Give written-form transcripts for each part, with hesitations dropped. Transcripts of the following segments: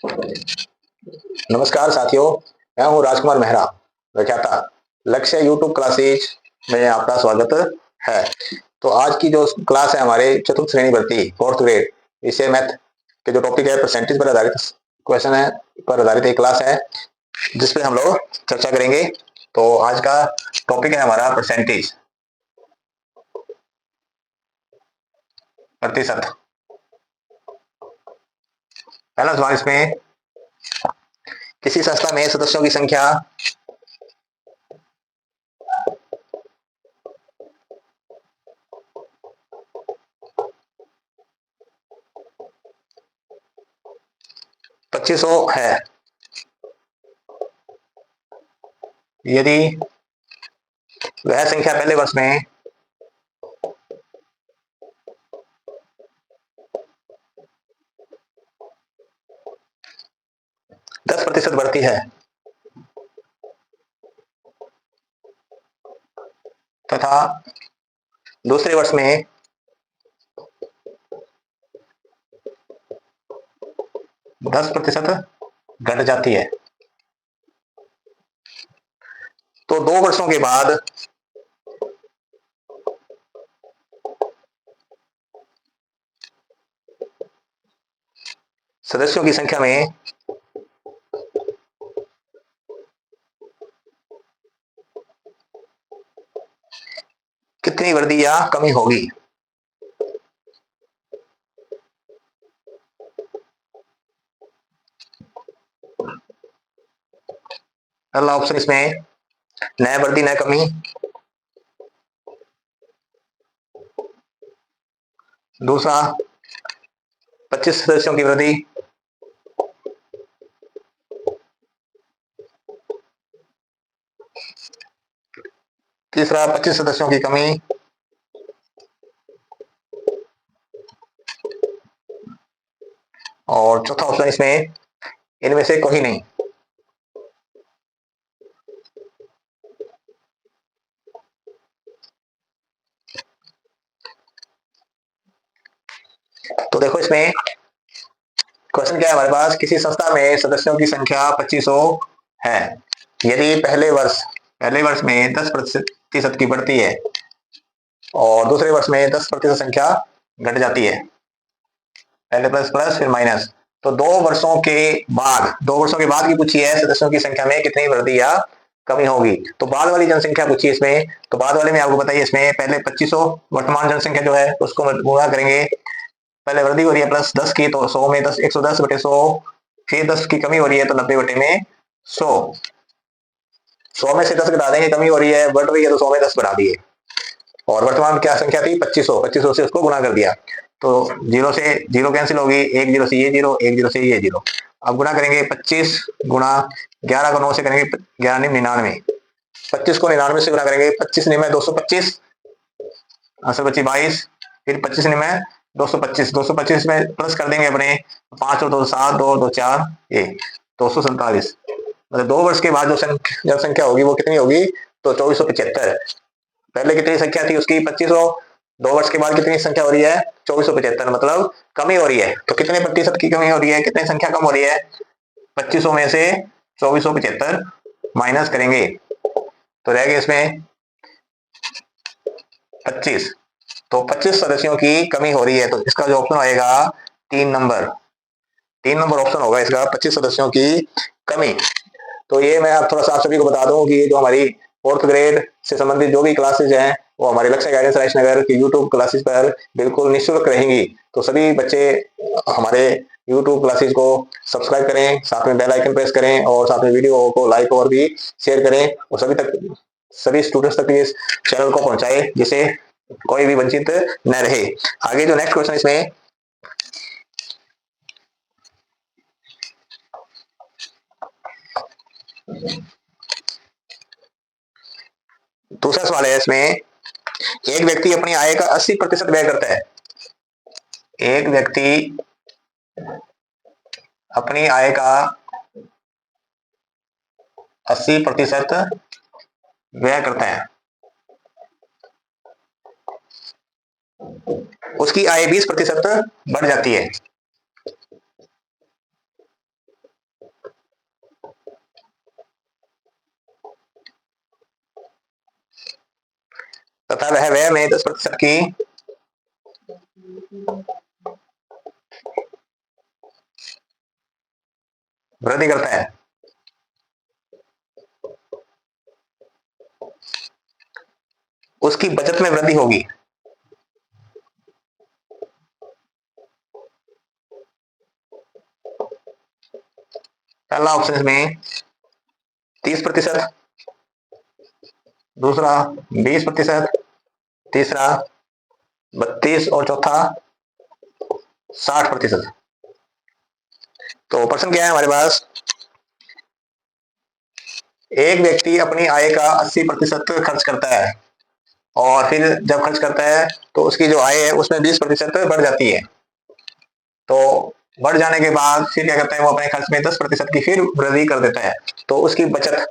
नमस्कार साथियों, मैं हूं राजकुमार मेहरा, व्याख्याता। लक्ष्य यूट्यूब क्लासेज में आपका स्वागत है। तो आज की जो क्लास है हमारे चतुर्थ श्रेणी भर्ती फोर्थ ग्रेड विषय मैथ के जो टॉपिक है परसेंटेज पर आधारित क्वेश्चन है पर आधारित एक क्लास है जिसपे हम लोग चर्चा करेंगे। तो आज का टॉपिक है हमारा परसेंटेज, प्रतिशत। पहला सवाल इसमें, किसी संस्था में सदस्यों की संख्या 2500 है। यदि वह संख्या पहले वर्ष में 10% बढ़ती है तथा दूसरे वर्ष में 10% घट जाती है, तो 2 वर्षों के बाद सदस्यों की संख्या में कितनी वृद्धि या कमी होगी। पहला ऑप्शन इसमें न वृद्धि न कमी, दूसरा 25 सदस्यों की वृद्धि, तीसरा 25 सदस्यों की कमी, और चौथा ऑप्शन इसमें इनमें से कोई नहीं। तो देखो इसमें क्वेश्चन क्या है हमारे पास, किसी संस्था में सदस्यों की संख्या 2500 है। यदि पहले वर्ष में 10% की बढ़ती है और दूसरे वर्ष में 10% संख्या घट जाती है, पहले प्लस प्लस फिर माइनस, तो 2 वर्षों के बाद की पूछी है सदस्यों की संख्या में कितनी वृद्धि या कमी होगी। तो बाद वाली जनसंख्या पूछी है इसमें, तो बाद वाले में आपको बताइए, इसमें पहले 2500 वर्तमान जनसंख्या जो है उसको गुणा करेंगे, पहले वृद्धि हो रही है प्लस 10 की, तो 100 में 10, 110 बटे 100, फिर 10 की कमी हो रही है तो 90 बटे में 100, 100 में से 10 घटा देंगे, कमी हो रही है बढ़ रही है तो 100 में 10 बढ़ा दिए, और वर्तमान क्या संख्या थी 2500, 2500 से उसको गुणा कर दिया, तो जीरो से जीरो कैंसिल होगी, एक जीरो से ये जीरो, एक जीरो से ये जीरो। अब गुणा करेंगे 25 गुणा 11 को 9 से करेंगे 11 99, 25 को 99 से गुणा करेंगे, 25 निमे 225, आंसर बची 22, फिर 25 निमे 225, 225 में प्लस कर देंगे अपने, 5 और 2 7, 2 2 4 1, 247। मतलब 2 वर्ष के बाद जो जनसंख्या होगी वो कितनी होगी, तो 2475। पहले कितनी संख्या थी उसकी 2500, 2 वर्ष के बाद कितनी संख्या हो रही है 2475, मतलब कमी हो रही है। तो कितने प्रतिशत की कमी हो रही है, कितनी संख्या कम हो रही है, 2500 में से 2475 माइनस करेंगे तो रह गए इसमें 25, तो 25 सदस्यों की कमी हो रही है, तो इसका जो ऑप्शन आएगा 3 नंबर, 3 नंबर ऑप्शन होगा इसका, 25 सदस्यों की कमी। तो ये मैं आप थोड़ा सा आप सभी को बता दूं कि ये जो हमारी फोर्थ ग्रेड से संबंधित जो भी क्लासेज हैं वो हमारे लक्ष्य गाइडेंस राइस नगर की यूट्यूब क्लासेज पर बिल्कुल निःशुल्क रहेंगी। तो सभी बच्चे हमारे यूट्यूब क्लासेज को सब्सक्राइब करें, साथ में बेल आइकन प्रेस करें और साथ में वीडियो को लाइक और भी शेयर करें, और सभी स्टूडेंट्स तक इस चैनल को पहुंचाए जिससे कोई भी वंचित न रहे। आगे जो नेक्स्ट क्वेश्चन इसमें, दूसरा सवाल है इसमें, एक व्यक्ति अपनी आय का 80% व्यय करता है। एक व्यक्ति अपनी आय का 80% व्यय करता है, उसकी आय 20% बढ़ जाती है, करता है वह व्यय में 10% की वृद्धि करता है। उसकी बचत में वृद्धि होगी। पहला ऑप्शन इसमें 30%, दूसरा 20%, तीसरा 32 और चौथा 60%। तो प्रश्न क्या है हमारे पास, एक व्यक्ति अपनी आय का 80% खर्च करता है और फिर जब खर्च करता है तो उसकी जो आय है उसमें 20% बढ़ जाती है। तो बढ़ जाने के बाद फिर क्या करता है, वो अपने खर्च में 10% की फिर वृद्धि कर देता है। तो उसकी बचत,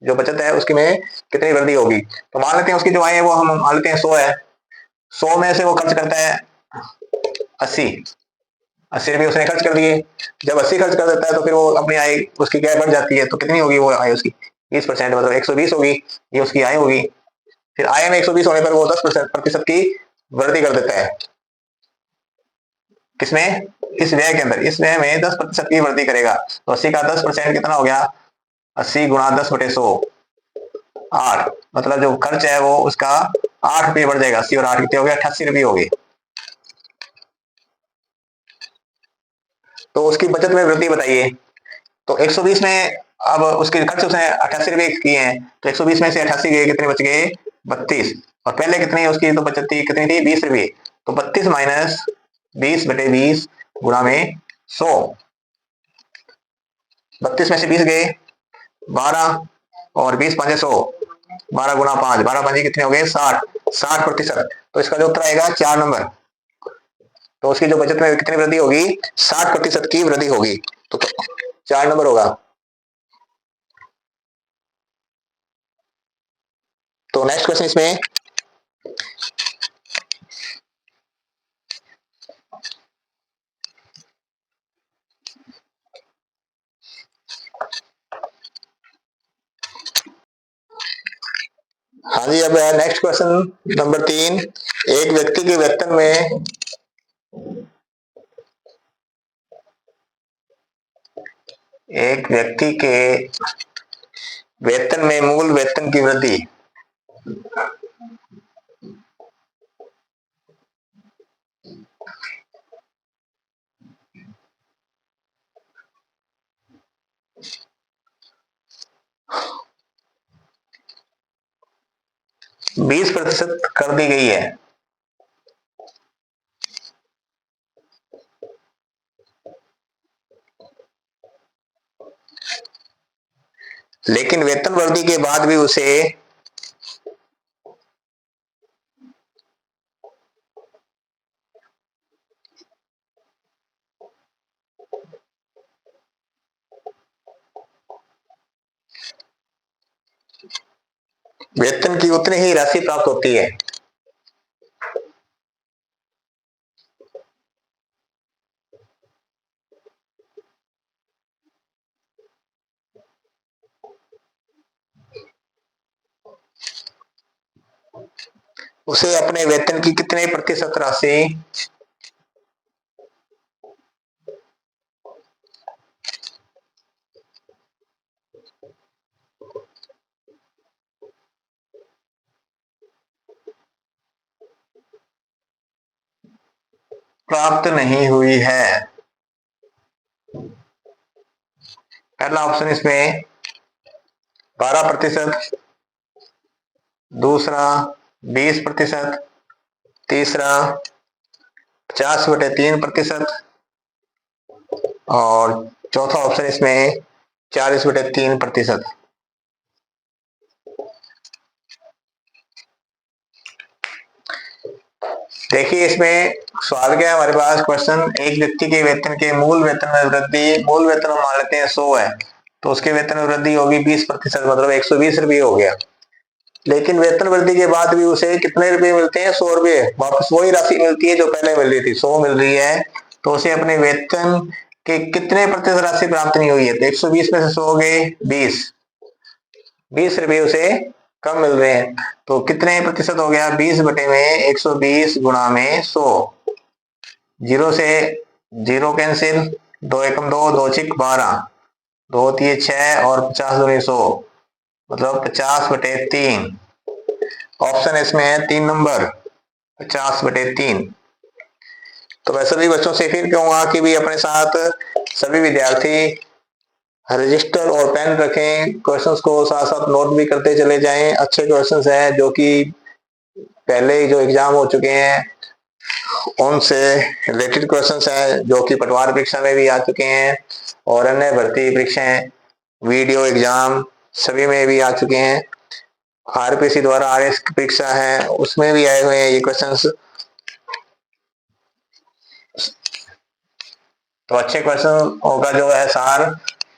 जो बचत है उसकी में कितनी वृद्धि होगी। तो मान लेते हैं उसकी जो आय है वो हम मान लेते हैं 100 है, 100 में से वो खर्च करता है 80, 80 रुपये उसने खर्च कर दिए। जब 80 खर्च कर देता है तो फिर वो अपनी आय उसकी क्या बढ़ जाती है, तो कितनी होगी वो आय उसकी, 20%, मतलब 120 होगी, ये उसकी आय होगी। फिर आय में 120 होने पर वो 10% की वृद्धि कर देता है। किसमें, इस व्यय के अंदर, इस व्यय में 10% की वृद्धि करेगा। तो 80 का 10% कितना हो गया, 80 गुणा 10/100, 8, मतलब जो खर्च है वो उसका 8 रुपये बढ़ जाएगा। 80 और 8 कितने हो गए, 88 रुपये हो गए। तो उसकी बचत में वृद्धि बताइए। तो 120 में, अब उसके खर्च उसने 88 रुपये किए हैं, तो 120 में से 88 गए, कितने बच गए, 32। और पहले कितनी उसकी तो बचत थी, कितनी थी, 20 रुपये। तो 32 माइनस 20/20 गुणा में 100, 32 में से 20 गए 12, और 20 5 100, 12 गुणा 5, 12 5 कितने हो गए, 60, 60%। तो इसका जो उत्तर आएगा 4 नंबर। तो उसकी जो बचत में कितनी वृद्धि होगी, 60% की वृद्धि होगी। तो 4 नंबर होगा। तो नेक्स्ट क्वेश्चन इसमें, हाँ जी, अब नेक्स्ट क्वेश्चन नंबर 3। एक व्यक्ति के वेतन में एक व्यक्ति के वेतन में मूल वेतन की वृद्धि 20% कर दी गई है, लेकिन वेतन वृद्धि के बाद भी उसे वेतन की उतनी ही राशि प्राप्त होती है। उसे अपने वेतन की कितने प्रतिशत राशि प्राप्त नहीं हुई है। पहला ऑप्शन इसमें 12%, दूसरा 20%, तीसरा 50/3%, और चौथा ऑप्शन इसमें 40/3%। देखिए इसमें सवाल क्या है हमारे पास, क्वेश्चन, एक व्यक्ति के वेतन के मूल वेतन में वृद्धि, मूल वेतन हम मान लेते हैं 100 है, तो उसके वेतन में वृद्धि होगी 20%, मतलब 120 रुपये हो गया। लेकिन वेतन वृद्धि के बाद भी उसे कितने रुपए मिलते हैं, 100 रुपये, वापस वही राशि मिलती है जो पहले मिल रही थी, 100 मिल रही है। तो उसे अपने वेतन के कितने प्रतिशत राशि प्राप्त नहीं हुई है, तो 120 में से 100 गए 20, 20 रुपये उसे कम मिल रहे हैं। तो कितने प्रतिशत हो गया, 20 बटे में 120 गुणा में 100। जीरो से जीरो कैंसिल, दो एकम दो, दो छिक 12, दो तीन 6 और 50 दूनी 100, मतलब 50 बटे 3। ऑप्शन इसमें है 3 नंबर, 50/3। तो मैं सभी बच्चों से फिर कहूंगा कि भी अपने साथ सभी विद्यार्थी रजिस्टर और पेन रखें, क्वेश्चंस को साथ साथ नोट भी करते चले जाएं। अच्छे क्वेश्चंस हैं जो कि पहले जो एग्जाम हो चुके हैं उनसे रिलेटेड क्वेश्चंस हैं, जो कि पटवार परीक्षा में भी आ चुके हैं और अन्य भर्ती परीक्षाएं, वीडियो एग्जाम सभी में भी आ चुके हैं। आरपीसी द्वारा आरएस की परीक्षा है उसमें भी आए हुए हैं ये क्वेश्चंस। तो अच्छे क्वेश्चन का जो है सार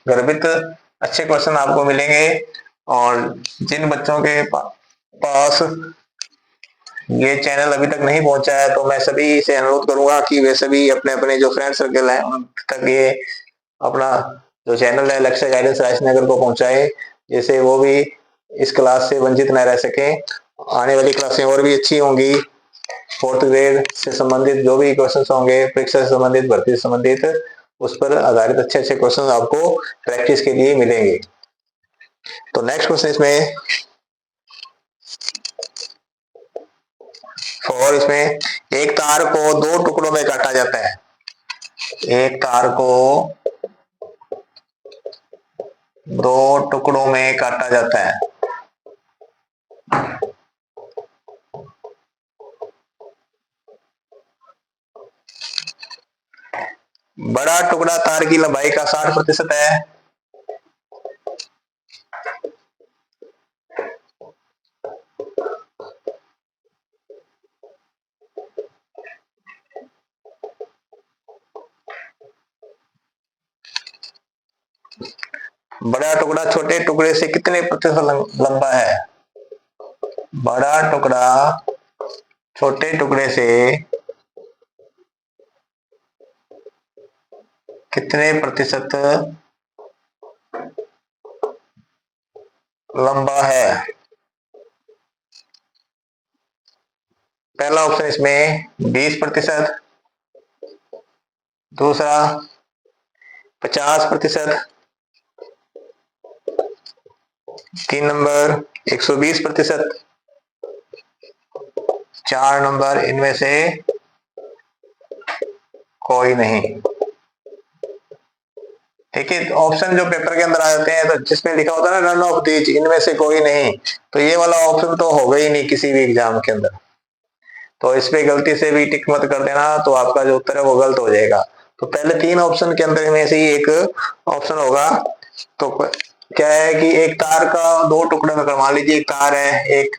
गर्भित अच्छे क्वेश्चन आपको मिलेंगे। और जिन बच्चों के पास ये चैनल अभी तक नहीं पहुंचा है तो मैं सभी से अनुरोध करूंगा कि वे सभी अपने अपने जो फ्रेंड सर्कल है उन तक ये अपना जो चैनल है लक्ष्य गाइडेंस राजनगर को पहुंचाए, जिससे वो भी इस क्लास से वंचित न रह सके। आने वाली क्लासें और भी अच्छी होंगी। 4th ग्रेड से संबंधित जो भी क्वेश्चन होंगे, परीक्षा से संबंधित, भर्ती से संबंधित, उस पर आधारित अच्छे अच्छे क्वेश्चन आपको प्रैक्टिस के लिए मिलेंगे। तो नेक्स्ट क्वेश्चन इसमें और इसमें एक तार को दो टुकड़ों में काटा जाता है। एक तार को दो टुकड़ों में काटा जाता है। बड़ा टुकड़ा तार की लंबाई का 60% है। बड़ा टुकड़ा छोटे टुकड़े से कितने प्रतिशत लंबा है। बड़ा टुकड़ा छोटे टुकड़े से कितने प्रतिशत लंबा है। पहला ऑप्शन इसमें 20%, दूसरा 50%, 3 नंबर 120%, 4 नंबर इनमें से कोई नहीं। ठीक है, ऑप्शन जो पेपर के अंदर आ जाते हैं तो जिसमें लिखा होता है ना नन ऑफ दीज, इनमें से कोई नहीं, तो ये वाला ऑप्शन तो होगा ही नहीं किसी भी एग्जाम के अंदर। तो इस पे गलती से भी टिक मत कर देना, तो आपका जो उत्तर है वो गलत हो जाएगा। तो पहले 3 ऑप्शन के अंदर में से ही एक ऑप्शन होगा। तो क्या है कि एक तार का दो टुकड़े में, मान लीजिए एक तार है, एक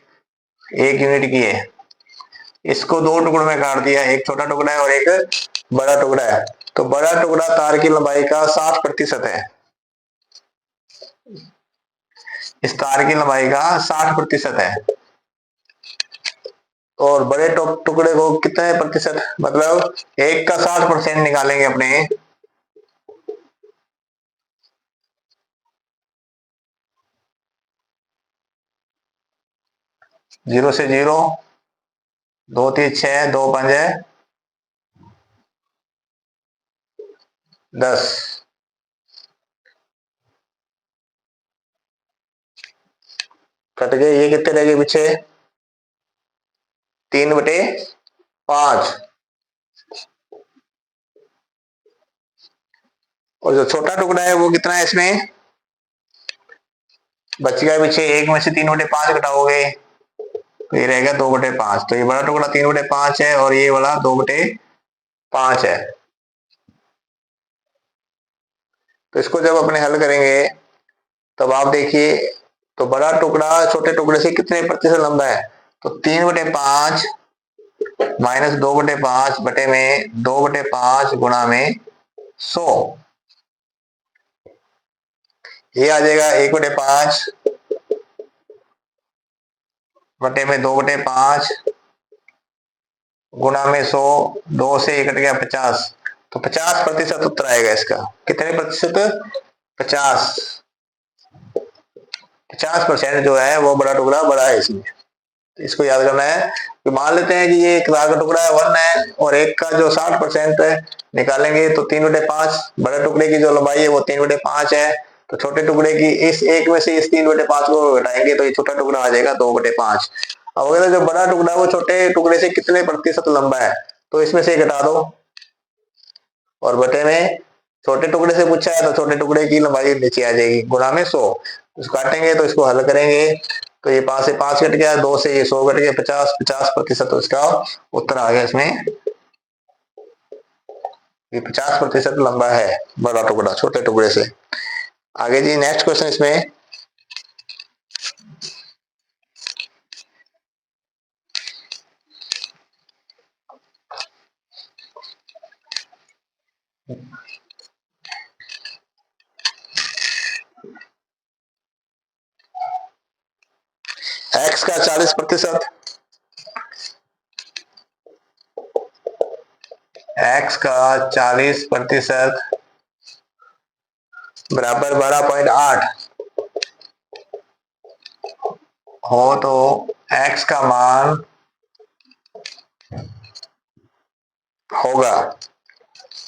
यूनिट की है, इसको दो टुकड़ों में काट दिया, एक छोटा टुकड़ा है और एक बड़ा टुकड़ा है। तो बड़ा टुकड़ा तार की लंबाई का 60% है। इस तार की लंबाई का 60% है। और बड़े टुकड़े को कितने प्रतिशत, मतलब एक का 60% निकालेंगे अपने, जीरो से जीरो, दो तीन 6, दो पंजे 10, कट गए। ये कितने रह गए पीछे, 3/5। और जो छोटा टुकड़ा है वो कितना है, इसमें बच गया पीछे, एक में से 3/5 घटाओगे तो ये रहेगा 2/5। तो ये बड़ा टुकड़ा 3/5 है और ये वाला 2/5 है। तो इसको जब अपने हल करेंगे तब आप देखिए, तो बड़ा टुकड़ा छोटे टुकड़े से कितने प्रतिशत लंबा है, तो 3/5 माइनस 2/5 बटे में 2/5 गुणा में 100, ये आ जाएगा 1/5 बटे में 2/5 गुणा में 100, 2 से 1 कट गया 50, तो 50% उत्तर आएगा इसका। कितने प्रतिशत, 50। 50% जो है वो बड़ा टुकड़ा बड़ा है इसमें। तो इसको याद करना है कि मान लेते हैं कि ये एक लाख का टुकड़ा है 1 है और एक का जो 60% है निकालेंगे तो 3/5। बड़े टुकड़े की जो लंबाई है वो 3/5 है, तो छोटे टुकड़े की इस एक में से इस 3/5 को घटाएंगे तो ये छोटा टुकड़ा आ जाएगा 2/5। अब अगर जो बड़ा टुकड़ा वो छोटे टुकड़े से कितने प्रतिशत लंबा है तो इसमें से घटा दो और बटे में छोटे टुकड़े से पूछा है तो छोटे टुकड़े की लंबाई नीचे आ जाएगी गुणा में 100। इसको काटेंगे तो इसको हल करेंगे तो ये 5 से 5 कट गया, 2 से ये 100 कट गया, 50% तो इसका उत्तर आ गया इसमें। ये 50% लंबा है बड़ा टुकड़ा छोटे टुकड़े से। आगे जी नेक्स्ट क्वेश्चन इसमें x का 40%, x का 40% बराबर 12.8 हो तो x का मान होगा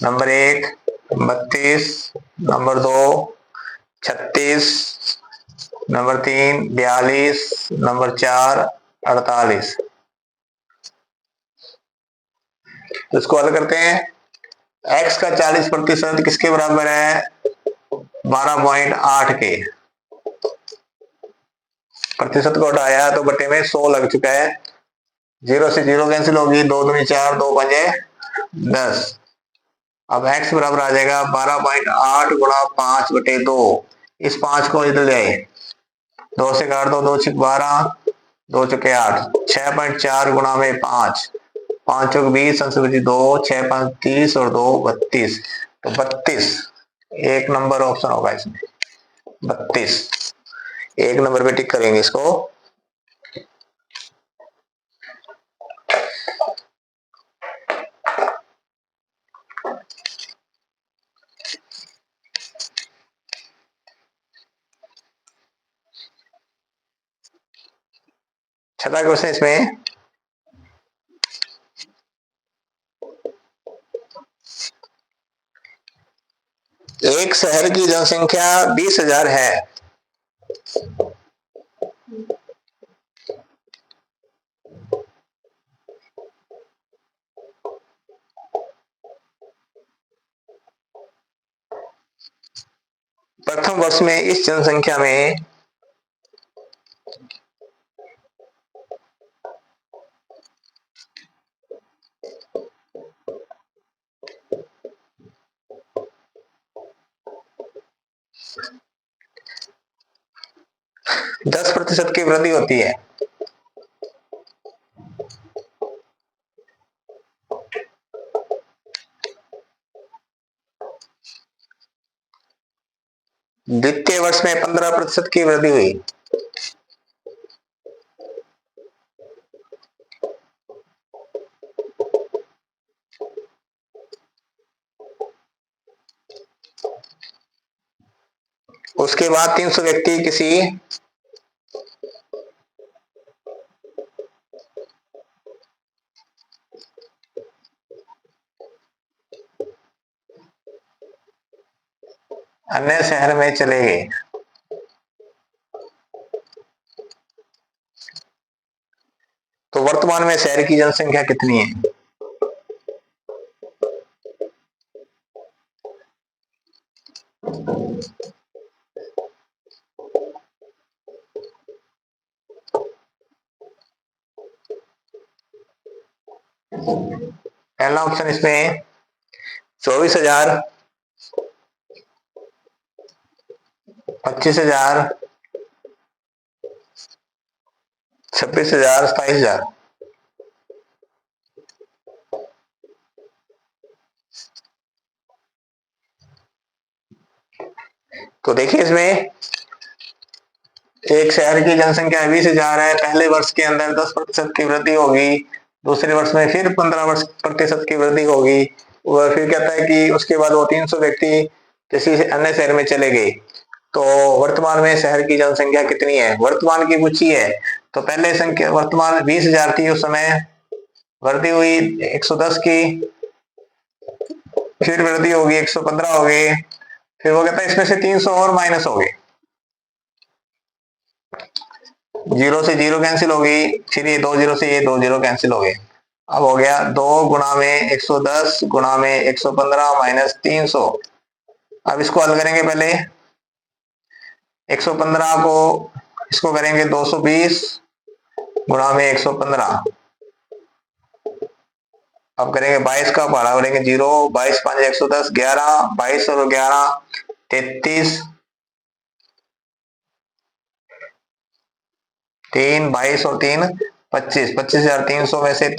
नंबर 1 32, नंबर 2 36, नंबर 3 42, नंबर 4 48। तो इसको हल करते हैं। x का 40% किसके बराबर है 12.8 के। प्रतिशत को हटाया तो बटे में 100 लग चुका है, 0 से 0 कैंसिल होगी, 2 दूनी 4, 2 पंजे 10। अब x बराबर आ जाएगा 12.8 गुणा 5/2। इस 5 को इधर ले आए, 2 से काट दो, 2 छक 12, 2 चौके 8, 6.4 गुणा में 5, 5 चौक 20, संख्या बची 2, 6 5 30 और 2 32। तो 32 एक नंबर ऑप्शन होगा इसमें, 32 एक नंबर पे टिक करेंगे इसको। छठा क्वेश्चन इसमें एक शहर की जनसंख्या 20,000 है, प्रथम वर्ष में इस जनसंख्या में 10% की वृद्धि होती है। द्वितीय वर्ष में 15% की वृद्धि हुई। उसके बाद 300 व्यक्ति किसी अन्य शहर में चले गए। तो वर्तमान में शहर की जनसंख्या कितनी है? पहला ऑप्शन इसमें 24,000, 25,000, 26,000, 27,000। तो देखिए इसमें एक शहर की जनसंख्या 20,000 है, पहले वर्ष के अंदर 10% की वृद्धि होगी, दूसरे वर्ष में फिर 15% की वृद्धि होगी, और फिर कहता है कि उसके बाद वो 300 व्यक्ति किसी अन्य शहर में चले गए। तो वर्तमान में शहर की जनसंख्या कितनी है, वर्तमान की पूछी है। तो पहले संख्या वर्तमान 20,000 थी उस समय, वृद्धि हुई 110 की, फिर वृद्धि होगी 115 हो गई, फिर वो कहता है इसमें से 300 और माइनस हो गए, 0 से 0 कैंसिल हो गई, फिर ये 2 0 से ये 2 0 कैंसिल हो गए। अब हो गया 2 गुणा में 110 गुणा में 115 माइनस 300। अब इसको हल करेंगे, पहले 115 को इसको करेंगे 220 गुणा में 115, अब करेंगे 22 का पहाड़ा करेंगे 0, 22 5 110, 11 22 और 11 33, 3 22 और 3 25, 25,300 में से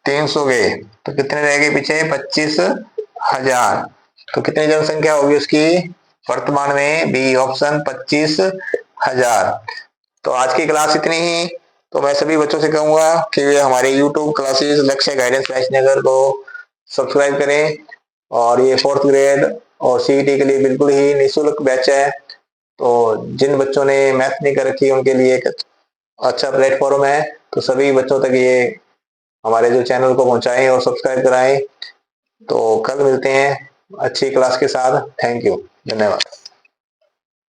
300 गए तो कितने रह गए पीछे, 25,000। तो कितनी जनसंख्या होगी उसकी वर्तमान में, बी ऑप्शन 25,000। तो आज की क्लास इतनी ही। तो मैं सभी बच्चों से कहूंगा कि वे हमारे YouTube क्लासेस लक्ष्य गाइडेंस राजनगर को सब्सक्राइब करें, और ये 4th ग्रेड और सीईटी के लिए बिल्कुल ही निःशुल्क बैच है। तो जिन बच्चों ने मैथ नहीं कर रखी उनके लिए एक अच्छा प्लेटफॉर्म है, तो सभी बच्चों तक ये हमारे जो चैनल को पहुंचाएं और सब्सक्राइब कराएं। तो कल मिलते हैं अच्छी क्लास के साथ। थैंक यू, धन्यवाद।